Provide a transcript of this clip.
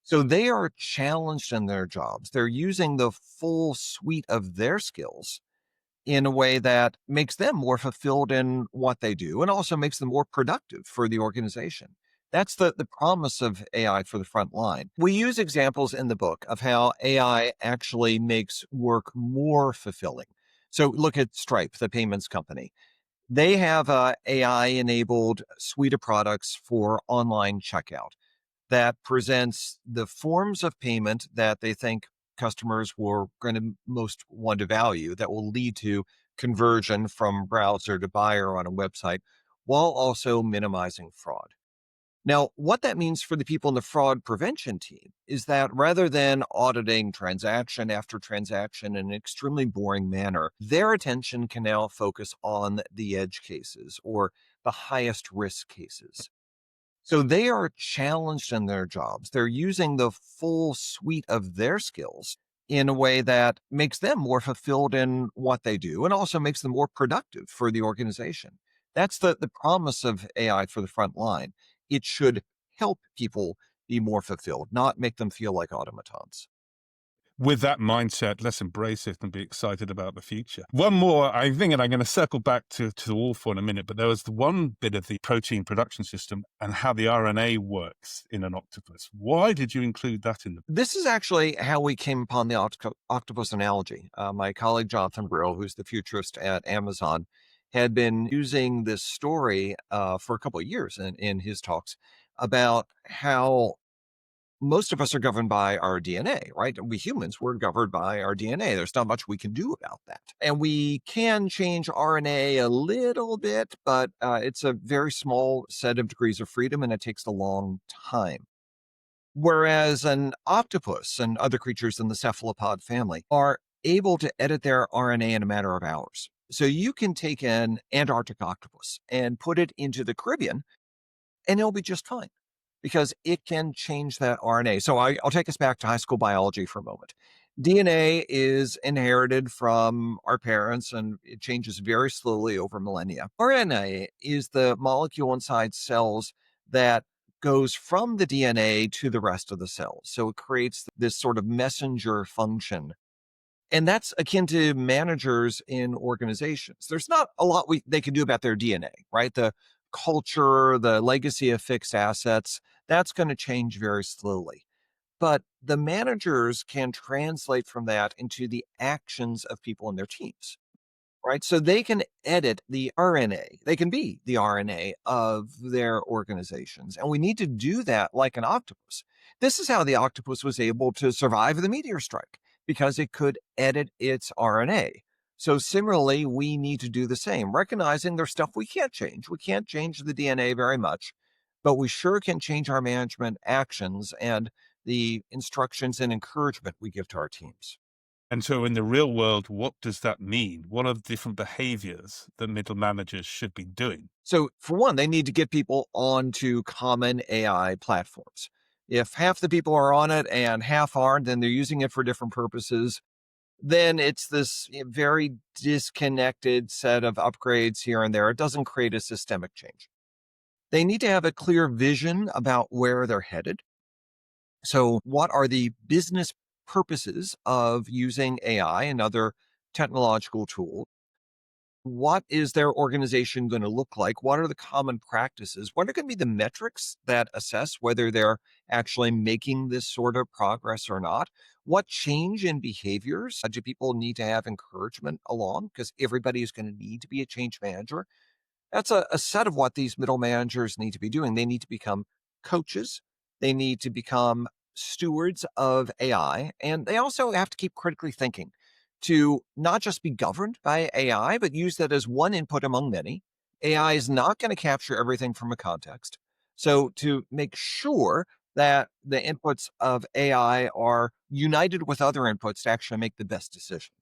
So they are challenged in their jobs. They're using the full suite of their skills in a way that makes them more fulfilled in what they do and also makes them more productive for the organization. That's the promise of AI for the front line. We use examples in the book of how AI actually makes work more fulfilling. So look at Stripe, the payments company. They have a AI enabled suite of products for online checkout that presents the forms of payment that they think customers were going to most want to value that will lead to conversion from browser to buyer on a website while also minimizing fraud. Now, what that means for the people in the fraud prevention team is that rather than auditing transaction after transaction in an extremely boring manner, their attention can now focus on the edge cases or the highest risk cases. So they are challenged in their jobs. They're using the full suite of their skills in a way that makes them more fulfilled in what they do and also makes them more productive for the organization. That's the promise of AI for the front line. It should help people be more fulfilled, not make them feel like automatons. With that mindset, let's embrace it and be excited about the future. One more, I think, and I'm going to circle back to the wall for in a minute, but there was the one bit of the protein production system and how the RNA works in an octopus. Why did you include that in the? This is actually how we came upon the octopus analogy. My colleague Jonathan Brill, who's the futurist at Amazon, had been using this story for a couple of years in his talks about how most of us are governed by our DNA, right? We humans, we're governed by our DNA. There's not much we can do about that. And we can change RNA a little bit, but it's a very small set of degrees of freedom and it takes a long time. Whereas an octopus and other creatures in the cephalopod family are able to edit their RNA in a matter of hours. So you can take an Antarctic octopus and put it into the Caribbean and it'll be just fine because it can change that RNA. So I'll take us back to high school biology for a moment. DNA is inherited from our parents and it changes very slowly over millennia. RNA is the molecule inside cells that goes from the DNA to the rest of the cells. So it creates this sort of messenger function. And that's akin to managers in organizations. There's not a lot they can do about their DNA, right? The culture, the legacy of fixed assets, that's going to change very slowly. But the managers can translate from that into the actions of people in their teams, right? So they can edit the RNA. They can be the RNA of their organizations. And we need to do that like an octopus. This is how the octopus was able to survive the meteor strike because it could edit its RNA. So similarly, we need to do the same, recognizing there's stuff we can't change. We can't change the DNA very much, but we sure can change our management actions and the instructions and encouragement we give to our teams. And so in the real world, what does that mean? What are the different behaviors that middle managers should be doing? So, for one, they need to get people onto common AI platforms. If half the people are on it and half aren't, then they're using it for different purposes. Then it's this very disconnected set of upgrades here and there. It doesn't create a systemic change. They need to have a clear vision about where they're headed. So, what are the business purposes of using AI and other technological tools? What is their organization going to look like? What are the common practices? What are going to be the metrics that assess whether they're actually making this sort of progress or not? What change in behaviors do people need to have encouragement along? Because everybody is going to need to be a change manager. That's a set of what these middle managers need to be doing. They need to become coaches. They need to become stewards of AI. And they also have to keep critically thinking to not just be governed by AI, but use that as one input among many. AI is not going to capture everything from a context. So to make sure that the inputs of AI are united with other inputs to actually make the best decision.